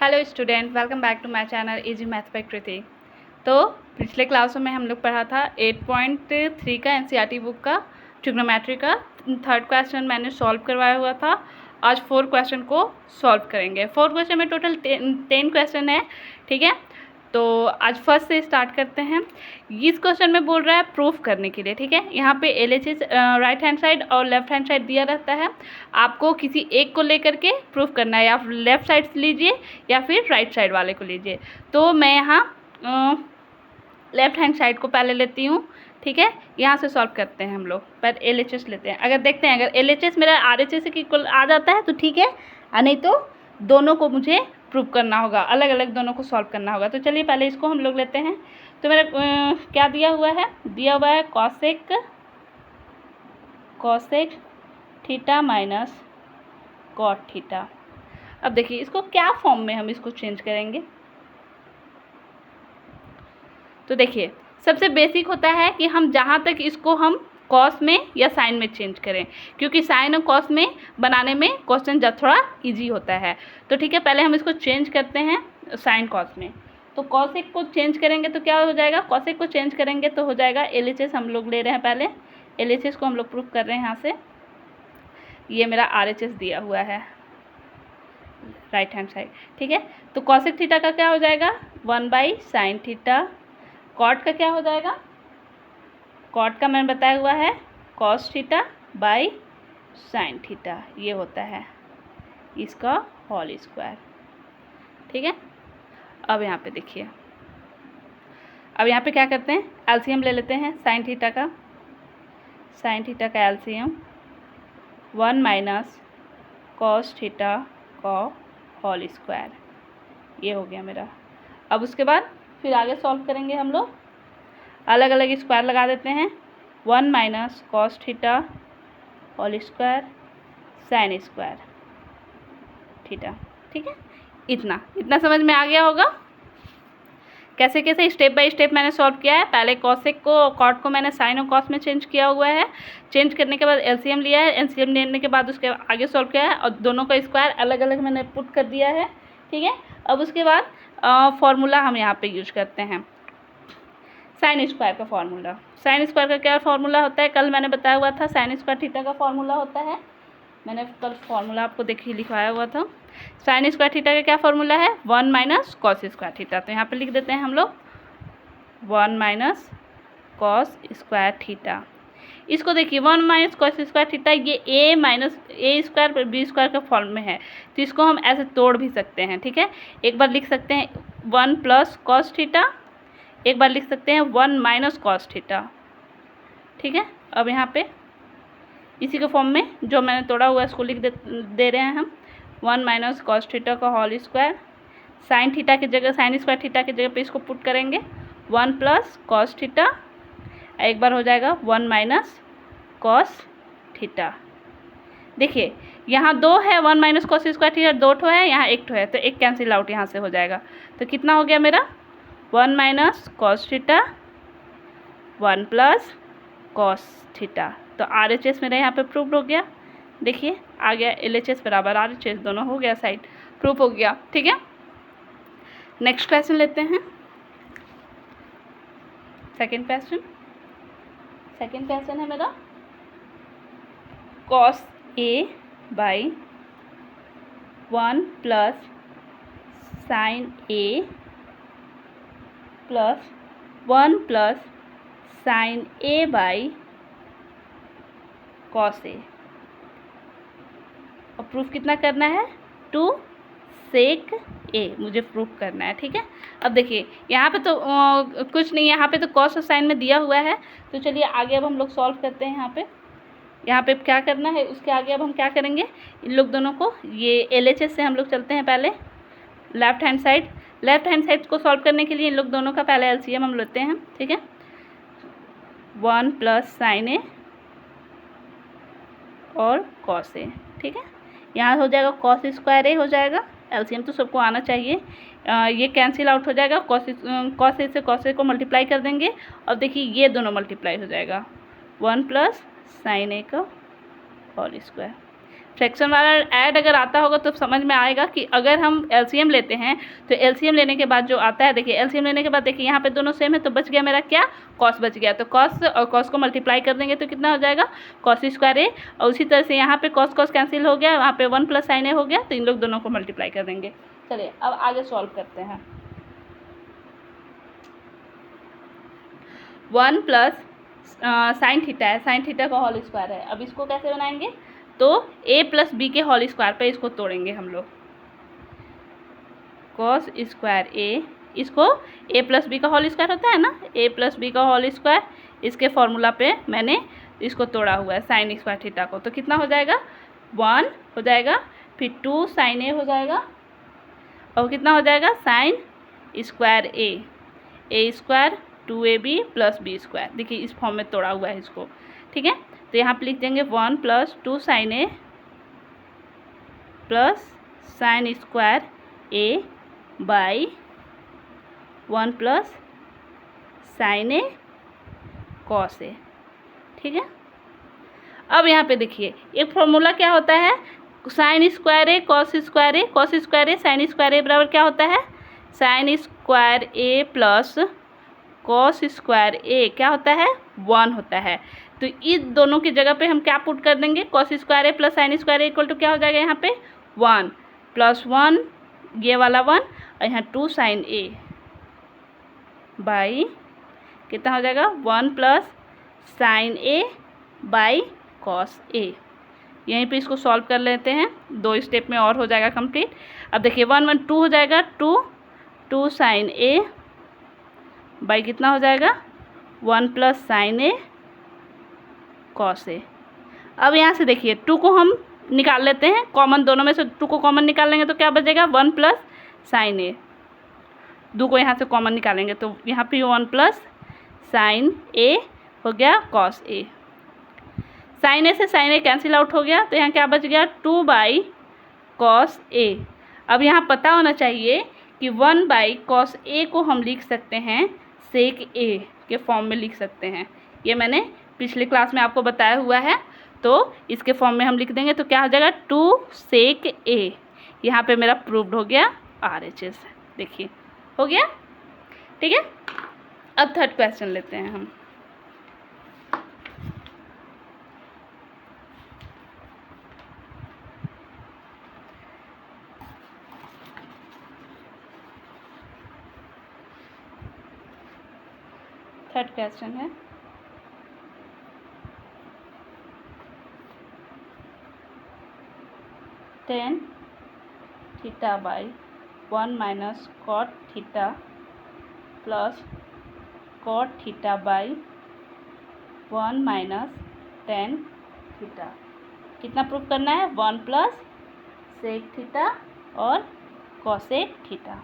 Hello student, welcome back to my channel easy math by Kriti. तो पिछले क्लासों में हम लोग पढ़ा था 8.3 का एनसीईआरटी बुक का ट्रिग्नोमेट्री का थर्ड क्वेश्चन मैंने सॉल्व करवाया हुआ था। आज 4 क्वेश्चन को सॉल्व करेंगे। 4 क्वेश्चन में टोटल 10 क्वेश्चन है, ठीक है। तो आज फर्स्ट से स्टार्ट करते हैं। इस क्वेश्चन में बोल रहा है प्रूफ करने के लिए, ठीक है। यहाँ पे LHS राइट हैंड साइड और लेफ्ट हैंड साइड दिया रहता है। आपको किसी एक को लेकर के प्रूफ करना है, या लेफ्ट साइड से लीजिए या फिर राइट साइड वाले को लीजिए। तो मैं यहाँ लेफ्ट हैंड साइड को पहले लेती हूँ, ठीक है। यहाँ से सॉल्व करते हैं हम लोग। पर LHS लेते हैं। अगर देखते हैं अगर LHS मेरा RHS के इक्वल आ जाता है तो ठीक है, नहीं तो दोनों को मुझे प्रूव करना होगा, अलग अलग दोनों को सॉल्व करना होगा। तो चलिए पहले इसको हम लोग लेते हैं। तो मेरा क्या दिया हुआ है cosec theta minus cot theta. अब देखिए इसको क्या फॉर्म में हम इसको चेंज करेंगे। तो देखिए सबसे बेसिक होता है कि हम जहाँ तक इसको हम कॉस में या साइन में चेंज करें, क्योंकि साइन और कॉस में बनाने में क्वेश्चन जब थोड़ा इजी होता है। तो ठीक है, पहले हम इसको चेंज करते हैं साइन कॉस में। तो कॉसेक को चेंज करेंगे तो क्या हो जाएगा, कॉसेक को चेंज करेंगे तो हो जाएगा LHS हम लोग ले रहे हैं। पहले LHS को हम लोग प्रूफ कर रहे हैं यहाँ से। ये मेरा RHS दिया हुआ है राइट हैंड साइड, ठीक है। तो कॉसेक थीटा का क्या हो जाएगा 1/sin थीटा। कॉट का क्या हो जाएगा, कॉट का मैंने बताया हुआ है cos theta by sin theta. ये होता है इसका होल स्क्वायर, ठीक है। अब यहाँ पे देखिए, अब यहाँ पे क्या करते हैं, एलसीएम ले लेते हैं sin थीटा का। sin थीटा का एलसीएम 1 माइनस cos थीटा का होल स्क्वायर। ये हो गया मेरा। अब उसके बाद फिर आगे सॉल्व करेंगे हम लोग। अलग अलग स्क्वायर लगा देते हैं। 1 minus cos theta whole square sine square theta, ठीक है। इतना समझ में आ गया होगा कैसे कैसे स्टेप बाय स्टेप मैंने सॉल्व किया है। पहले कॉसेक को कॉट को मैंने साइन और कॉस में चेंज किया हुआ है। चेंज करने के बाद एलसीएम लिया है। एलसीएम लेने के बाद उसके आगे सॉल्व किया है और दोनों का स्क्वायर अलग अलग मैंने पुट कर दिया है, ठीक है। अब उसके बाद फॉर्मूला हम यहाँ पे यूज करते हैं साइन स्क्वायर का फॉर्मूला। साइन स्क्वायर का क्या फॉर्मूला होता है, कल मैंने बताया हुआ था। साइन स्क्वायर थीटा का फॉर्मूला होता है, मैंने कल फॉर्मूला आपको देखिए लिखवाया हुआ था। साइन स्क्वायर थीटा का क्या फॉर्मूला है 1 माइनस कॉस स्क्वायर थीटा। तो यहाँ पे लिख देते हैं हम लोग 1 माइनस कॉस स्क्वायर थीटा। इसको देखिए 1 माइनस कॉस स्क्वायर थीटा, ये a minus A square B square का फॉर्म में है। तो इसको हम ऐसे तोड़ भी सकते हैं, ठीक है। एक बार लिख सकते हैं 1 प्लस कॉस थीटा, एक बार लिख सकते हैं 1 माइनस कॉस थीटा, ठीक है। अब यहाँ पे इसी के फॉर्म में जो मैंने तोड़ा हुआ है इसको लिख दे रहे हैं हम 1 माइनस कॉस थीटा का होल स्क्वायर। साइन थीटा की जगह साइन स्क्वायर थीटा की जगह पे इसको पुट करेंगे 1 प्लस कॉस थीटा, एक बार हो जाएगा 1 माइनस कॉस थीटा। देखिए यहाँ 2 है, 1 माइनस कॉस स्क्वायर थीटा 2 ठो है, यहाँ 1 ठो है, तो एक कैंसिल आउट यहाँ से हो जाएगा। तो कितना हो गया मेरा 1 minus cos theta 1 plus cos theta. तो RHS मेरा यहाँ पे प्रूफ हो गया। देखिए आ गया LHS बराबर RHS, दोनों हो गया साइड प्रूफ हो गया, ठीक है। नेक्स्ट क्वेश्चन लेते हैं। सेकंड क्वेश्चन है मेरा cos A by 1 plus sign A plus 1 plus sign A by cos A। और प्रूफ कितना करना है 2 सेक A मुझे प्रूफ करना है, ठीक है। अब देखिए यहाँ पे तो कुछ नहीं, यहाँ पे तो कॉस और साइन में दिया हुआ है। तो चलिए आगे अब हम लोग सॉल्व करते हैं। यहाँ पे क्या करना है, उसके आगे अब हम क्या करेंगे, इन लोग दोनों को ये LHS से हम लोग चलते हैं। पहले लेफ्ट हैंड साइड को सॉल्व करने के लिए इन लोग दोनों का पहले LCM हम लेते हैं, ठीक है। 1 प्लस साइन A और कॉस A, ठीक है। यहाँ हो जाएगा कॉस स्क्वायर A हो जाएगा। LCM तो सबको आना चाहिए। ये कैंसिल आउट हो जाएगा। कॉस A से कॉस A को मल्टीप्लाई कर देंगे और देखिए ये दोनों मल्टीप्लाई हो जाएगा 1 प्लस साइन A का होल स्क्वायर। फ्रैक्शन वाला ऐड अगर आता होगा तो समझ में आएगा कि अगर हम एलसीएम लेते हैं तो एलसीएम लेने के बाद जो आता है, देखिए एलसीएम लेने के बाद देखिए यहाँ पे दोनों सेम है तो बच गया मेरा क्या, कॉस बच गया। तो कॉस और कॉस को मल्टीप्लाई कर देंगे तो कितना हो जाएगा, कॉस स्क्वायर ए। और उसी तरह से यहाँ पे कॉस कॉस कैंसिल हो गया, वहाँ पे 1 प्लस साइन ए हो गया, तो इन लोग दोनों को मल्टीप्लाई कर देंगे। चलिए अब आगे सॉल्व करते हैं। 1 प्लस साइन थीटा है, साइन थीटा का होल स्क्वायर है। अब इसको कैसे बनाएंगे, तो a प्लस बी के होल स्क्वायर पे इसको तोड़ेंगे हम लोग। कॉस स्क्वायर ए, इसको a प्लस बी का होल स्क्वायर होता है ना, a प्लस बी का होल स्क्वायर, इसके फॉर्मूला पे मैंने इसको तोड़ा हुआ है साइन स्क्वायर थीटा को। तो कितना हो जाएगा, 1 हो जाएगा, फिर 2 साइन ए हो जाएगा, और कितना हो जाएगा sine square A square 2ab plus B square. देखिए इस फॉर्म में तोड़ा हुआ है इसको, ठीक है। तो यहाँ पे लिख देंगे 1 plus 2 sine A plus sine square A by 1 plus sine A cos A, ठीक है। अब यहाँ पे देखिए एक फॉर्मूला क्या होता है, साइन स्क्वायर ए कॉस स्क्वायर ए, कॉस स्क्वायर ए साइन स्क्वायर ए बराबर क्या होता है, sine square A plus cos square ए क्या होता है, 1 होता है। तो इस दोनों की जगह पे हम क्या पुट कर देंगे, cos square A plus sine square A equal to क्या हो जाएगा यहाँ पे 1 प्लस 1 ये वाला 1 और यहाँ 2 साइन ए बाई कितना हो जाएगा 1 plus sine A by cos A. यहीं पे इसको सॉल्व कर लेते हैं, 2 स्टेप में और हो जाएगा कंप्लीट। अब देखिए 1 1 2 हो जाएगा, 2 साइन ए बाई कितना हो जाएगा 1 प्लस साइन ए कॉस ए। अब यहाँ से देखिए 2 को हम निकाल लेते हैं कॉमन, दोनों में से 2 को कॉमन निकाल लेंगे तो क्या बचेगा 1 प्लस साइन ए। 2 को यहाँ से कॉमन निकालेंगे तो यहाँ पे 1 प्लस साइन ए हो गया कॉस ए। साइन ए से साइन ए कैंसिल आउट हो गया तो यहाँ क्या बच गया 2 बाई कॉस ए। अब यहाँ पता होना चाहिए कि 1 बाई कॉस ए को हम लिख सकते हैं सेक ए के फॉर्म में लिख सकते हैं। ये मैंने पिछले क्लास में आपको बताया हुआ है, तो इसके फॉर्म में हम लिख देंगे तो क्या हो जाएगा 2 सेक ए। यहाँ पे मेरा प्रूव्ड हो गया RHS, देखिए हो गया, ठीक है। अब थर्ड क्वेश्चन लेते हैं हम। थर्ड क्वेश्चन है tan theta by 1 minus cot theta plus cot theta by 1 minus tan theta. कितना प्रूफ करना है, 1 प्लस सेक थीटा और कॉसेक थीटा।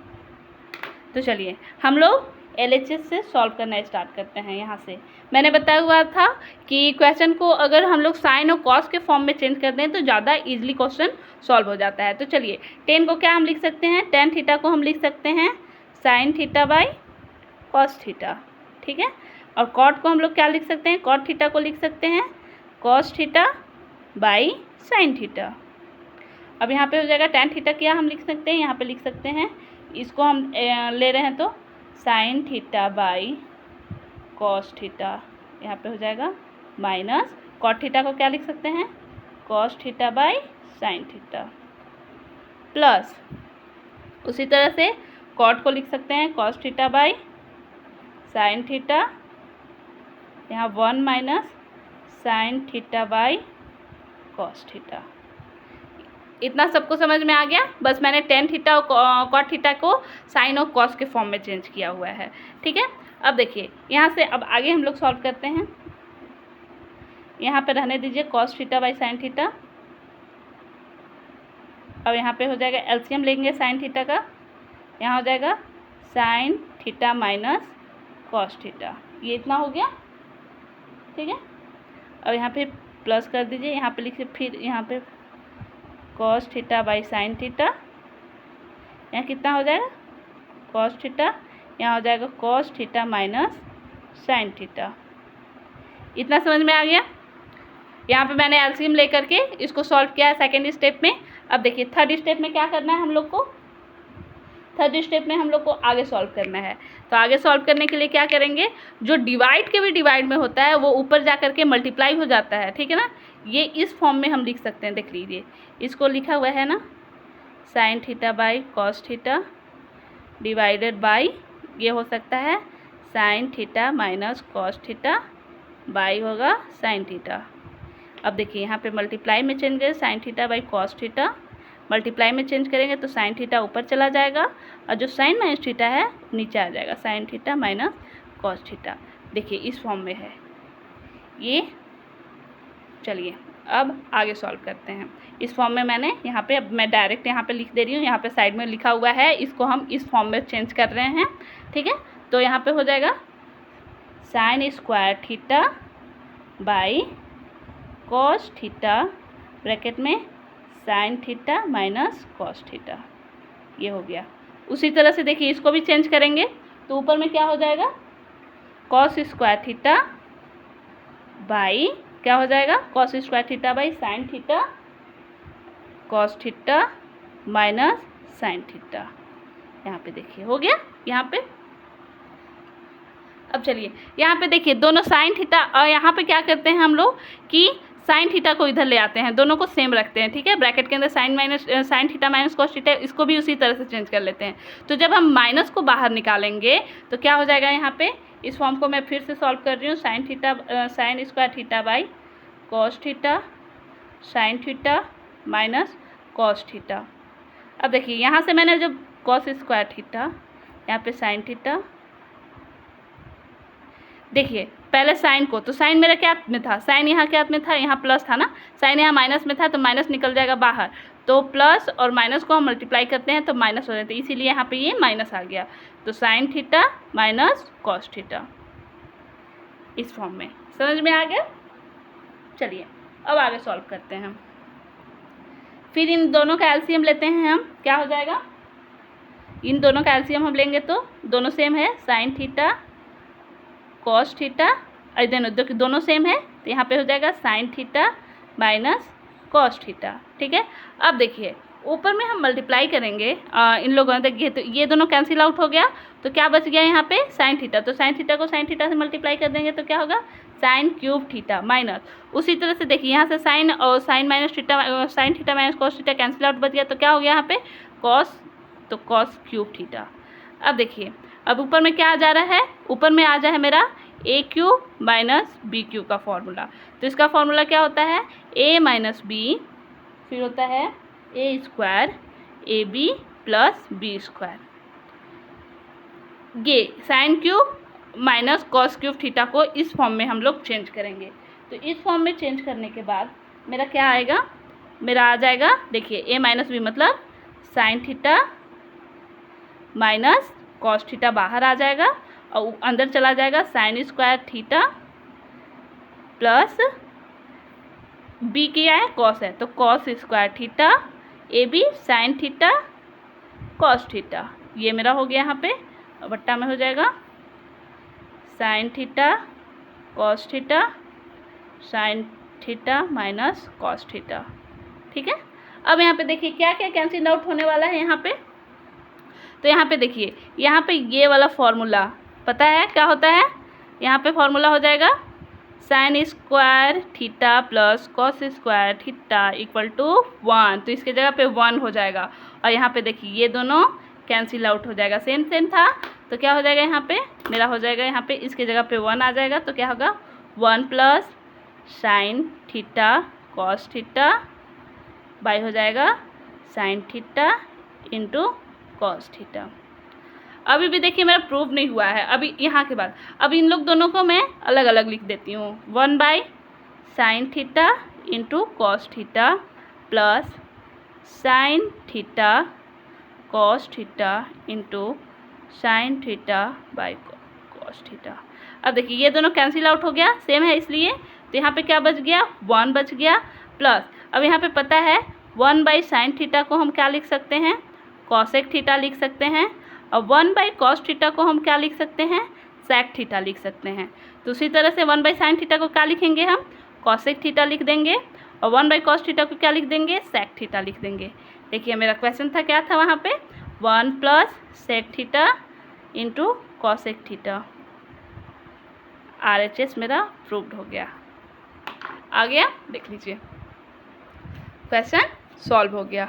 तो चलिए हम लोग LHS से सॉल्व करना स्टार्ट करते हैं। यहाँ से मैंने बताया हुआ था कि क्वेश्चन को अगर हम लोग साइन और कॉस के फॉर्म में चेंज कर दें तो ज़्यादा इजीली क्वेश्चन सॉल्व हो जाता है। तो चलिए tan को क्या हम लिख सकते हैं, tan थीटा को हम लिख सकते हैं sine theta by cos theta, ठीक है। और कॉट को हम लोग क्या लिख सकते हैं, कॉट थीटा को लिख सकते हैं cos theta by sine theta. अब यहाँ पे हो जाएगा tan थीटा क्या हम लिख सकते हैं, यहाँ पे लिख सकते हैं, इसको हम ले रहे हैं तो sine theta by cos theta, यहाँ पे हो जाएगा माइनस कॉट थीटा को क्या लिख सकते हैं cos theta by sine theta, plus उसी तरह से कॉट को लिख सकते हैं cos theta by sine theta, यहाँ 1 minus sine theta by cos theta. इतना सबको समझ में आ गया। बस मैंने tan थीटा और कॉट थीटा को साइन और कॉस के फॉर्म में चेंज किया हुआ है, ठीक है। अब देखिए यहाँ से अब आगे हम लोग सॉल्व करते हैं। यहाँ पे रहने दीजिए cos theta by sine theta. अब यहाँ पे हो जाएगा एलसीएम लेंगे साइन थीटा का, यहाँ हो जाएगा sign theta minus cos theta, ये इतना हो गया, ठीक है। अब यहाँ पे प्लस कर दीजिए, यहाँ पे लिखिए फिर यहाँ पे cos theta by sine theta, यहाँ कितना हो जाएगा कॉस थीटा, यहाँ हो जाएगा cos theta minus sine theta. इतना समझ में आ गया। यहाँ पे मैंने एलसीएम लेकर के इसको सॉल्व किया है सेकेंड स्टेप में। अब देखिए थर्ड स्टेप में क्या करना है हम लोग को, थर्ड स्टेप में हम लोग को आगे सॉल्व करना है। तो आगे सॉल्व करने के लिए क्या करेंगे, जो डिवाइड के भी डिवाइड में होता है वो ऊपर जा करके मल्टीप्लाई हो जाता है, ठीक है ना। ये इस फॉर्म में हम लिख सकते हैं, देख लीजिए इसको लिखा हुआ है ना, sine theta by cos theta divided by, ये हो सकता है sign theta minus cos theta by होगा साइन थीटा। अब देखिए यहाँ पे मल्टीप्लाई में चेंज करें, sine theta by cos theta, multiply में चेंज करेंगे तो साइन थीटा ऊपर चला जाएगा और जो साइन माइनस थीटा है नीचे आ जाएगा, sign theta minus cos theta. देखिए इस फॉर्म में है ये। चलिए अब आगे सॉल्व करते हैं। इस फॉर्म में मैंने यहाँ पे, अब मैं डायरेक्ट यहाँ पे लिख दे रही हूँ, यहाँ पे साइड में लिखा हुआ है, इसको हम इस फॉर्म में चेंज कर रहे हैं, ठीक है। तो यहाँ पे हो जाएगा sine square theta by cos theta bracket में sine theta minus cos theta, ये हो गया। उसी तरह से देखिए इसको भी चेंज करेंगे तो ऊपर में क्या हो जाएगा, कॉस स्क्वायर थीटा बाई क्या हो जाएगा, cos square theta by sine theta cos theta minus sine theta. यहाँ पे देखिए हो गया यहाँ पे। अब चलिए यहाँ पे देखिए दोनों साइन थीटा, और यहाँ पे क्या करते हैं हम लोग कि साइन थीटा को इधर ले आते हैं, दोनों को सेम रखते हैं, ठीक है। ब्रैकेट के अंदर sign theta minus cos theta, इसको भी उसी तरह से चेंज कर लेते हैं। तो जब हम माइनस को बाहर निकालेंगे तो क्या हो जाएगा, यहाँ पे इस फॉर्म को मैं फिर से सॉल्व कर रही हूँ, sign square theta by cos theta sine theta minus cos theta. अब देखिए यहाँ से मैंने जब कॉस स्क्वायर थीटा, यहाँ पे साइन थीटा, देखिए पहले साइन को, तो साइन मेरा क्या में था, साइन यहाँ क्या में था, यहाँ प्लस था ना, साइन यहाँ माइनस में था तो माइनस निकल जाएगा बाहर, तो प्लस और माइनस को हम मल्टीप्लाई करते हैं तो माइनस हो जाता है, इसीलिए यहाँ पे ये माइनस आ गया। तो sign theta minus cos theta इस फॉर्म में, समझ में आ गया। चलिए अब आगे सॉल्व करते हैं हम। फिर इन दोनों का एलसीएम लेते हैं हम, क्या हो जाएगा, इन दोनों का एलसीएम हम लेंगे तो दोनों सेम है, साइन थीटा कॉस थीटा, दोनों सेम है तो यहाँ पे हो जाएगा sign theta minus cos theta, ठीक है। अब देखिए ऊपर में हम मल्टीप्लाई करेंगे इन लोगों ने, देखिए तो ये दोनों कैंसिल आउट हो गया, तो क्या बच गया यहाँ पे साइन थीटा, तो साइन थीटा को साइन थीटा से मल्टीप्लाई कर देंगे तो क्या होगा साइन क्यूब थीटा माइनस, उसी तरह से देखिए यहाँ से साइन और sine minus theta, sine theta minus cos theta cancel out बच गया, तो क्या हो गया यहाँ पे कॉस, तो कॉस क्यूब थीटा। अब देखिए अब ऊपर में क्या आ जा रहा है, ऊपर में आ जा है मेरा ए क्यूब माइनस बी क्यूब का फॉर्मूला। तो इसका फॉर्मूला क्या होता है, ए माइनस बी, फिर होता है A square A B plus B square. ये sine cube minus cos cube theta को इस फॉर्म में हम लोग चेंज करेंगे। तो इस फॉर्म में चेंज करने के बाद मेरा क्या आएगा, मेरा आ जाएगा, देखिए ए माइनस बी मतलब sine theta minus cos theta बाहर आ जाएगा और अंदर चला जाएगा sine square theta plus B क्या है कॉस है, तो cos square theta A B sine theta cos theta, ये मेरा हो गया यहाँ पे, बट्टा में हो जाएगा sign theta cos theta sine theta minus cos theta, ठीक है। अब यहाँ पे देखिए क्या क्या कैंसिल आउट होने वाला है यहाँ पे, तो यहाँ पे देखिए यहाँ पे ये वाला फॉर्मूला पता है क्या होता है, यहाँ पे फॉर्मूला हो जाएगा sine square theta plus cos square theta equal to 1, तो इसके जगह पे 1 हो जाएगा, और यहाँ पे देखिए ये दोनों कैंसिल आउट हो जाएगा, सेम सेम था तो क्या हो जाएगा यहाँ पे मेरा हो जाएगा, यहाँ पे इसके जगह पे 1 आ जाएगा, तो क्या होगा 1 plus sign theta cos theta by हो जाएगा sine theta into cos theta. अभी भी देखिए मेरा प्रूव नहीं हुआ है, अभी यहाँ के बाद अब इन लोग दोनों को मैं अलग अलग लिख देती हूँ, 1 by sine theta into cos theta plus sign theta cos theta into sine theta by cos theta. अब देखिए ये दोनों कैंसिल आउट हो गया, सेम है इसलिए, तो यहाँ पे क्या बच गया 1 बच गया, प्लस अब यहाँ पे पता है 1 बाई साइन थीटा को हम क्या लिख सकते हैं कॉसेक थीटा लिख सकते हैं, और 1 बाई कॉस थीटा को हम क्या लिख सकते हैं सेक थीटा लिख सकते हैं। तो उसी तरह से 1 बाई साइन थीटा को क्या लिखेंगे हम कॉसेक थीटा लिख देंगे और 1/cos थीटा को क्या लिख देंगे, सेक थीटा लिख देंगे। देखिए मेरा क्वेश्चन था क्या था वहाँ पे, 1 + sec theta into cosec theta. RHS मेरा प्रूव्ड हो गया। आ गया, देख लीजिए क्वेश्चन सॉल्व हो गया।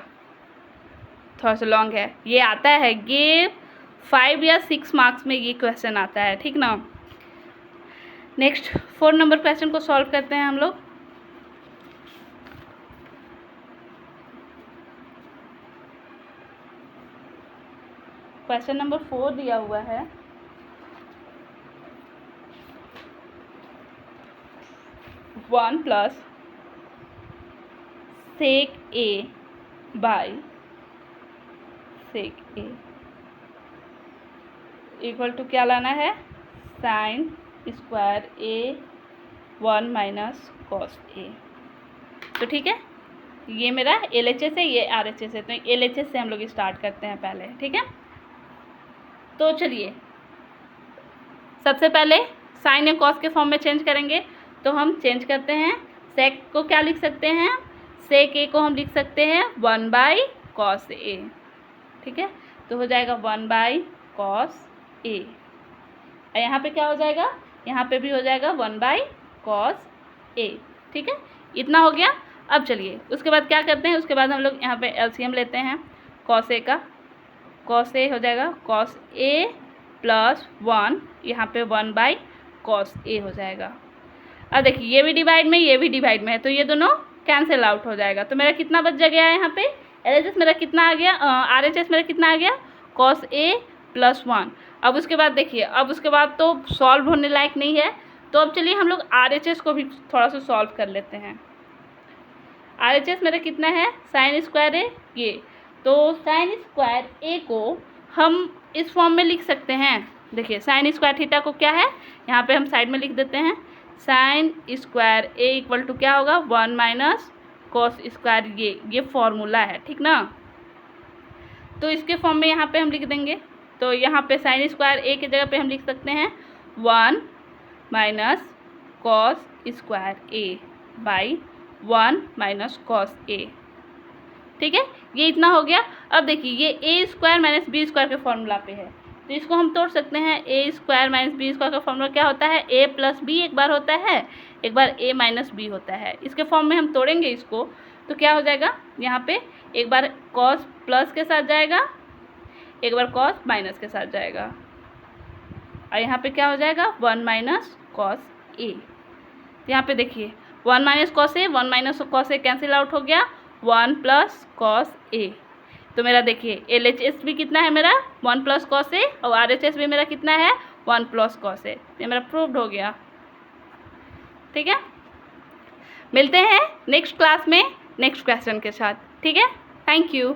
थोड़ा सा लॉन्ग है, ये आता है, ये 5 या 6 मार्क्स में ये क्वेश्चन आता है, ठीक ना। नेक्स्ट 4 नंबर क्वेश्चन को सॉल्व करते हैं हम लोग। क्वेश्चन नंबर 4 दिया हुआ है, one plus sec A by sec A equal to क्या लाना है, sine square A 1 - cos A. तो ठीक है, ये मेरा LHS है, ये RHS है, तो LHS से हम लोग स्टार्ट करते हैं पहले, ठीक है। तो चलिए सबसे पहले साइन या कॉस के फॉर्म में चेंज करेंगे, तो हम चेंज करते हैं। सेक को क्या लिख सकते हैं, सेक ए को हम लिख सकते हैं 1/cos ए, ठीक है। तो हो जाएगा 1/cos ए, और यहाँ पे क्या हो जाएगा, यहाँ पे भी हो जाएगा 1/cos ए, ठीक है। इतना हो गया। अब चलिए उसके बाद क्या करते हैं, उसके बाद हम लोग यहाँ पे LCM लेते हैं cos ए का। cos ए हो जाएगा cos ए + 1, यहाँ पे 1/cos ए हो जाएगा। अब देखिए ये भी डिवाइड में, ये भी डिवाइड में है, तो ये दोनों कैंसिल आउट हो जाएगा। तो मेरा कितना बच गया है यहाँ पे, LHS मेरा कितना आ गया, RHS मेरा कितना आ गया, cos ए + 1। अब उसके बाद देखिए, अब उसके बाद तो सॉल्व होने लायक नहीं है, तो अब चलिए हम लोग RHS को भी थोड़ा सा सॉल्व कर लेते हैं। RHS मेरा कितना है, साइन स्क्वायर ए, ये तो साइन स्क्वायर ए को हम इस फॉर्म में लिख सकते हैं। देखिए साइन स्क्वायर थीटा को क्या है, यहाँ पे हम साइड में लिख देते हैं, sine square A equal to क्या होगा, 1 - कॉस स्क्वायर, ये फॉर्मूला है, ठीक ना। तो इसके फॉर्म में यहाँ पे हम लिख देंगे, तो यहाँ पे साइन स्क्वायर ए की जगह पे हम लिख सकते हैं 1 - cos square A by 1 - cos A, ठीक है। ये इतना हो गया। अब देखिए ये a² - b² के फॉर्मूला पे है, तो इसको हम तोड़ सकते हैं। a² - b² का फॉर्मूला क्या होता है, a + b एक बार होता है, एक बार a - b होता है। इसके फॉर्म में हम तोड़ेंगे इसको, तो क्या हो जाएगा, यहाँ पे एक बार cos प्लस के साथ जाएगा, एक बार cos माइनस के साथ जाएगा, और यहाँ पे क्या हो जाएगा 1 - cos a। यहाँ पे देखिए 1 - cos a, 1 - cos a cancel out हो गया, 1 + cos a। तो मेरा देखिए LHS भी कितना है मेरा 1 + cos a, और RHS भी मेरा कितना है 1 + cos a। ये मेरा प्रूव्ड हो गया, ठीक है। मिलते हैं नेक्स्ट क्लास में नेक्स्ट क्वेश्चन के साथ, ठीक है। Thank you.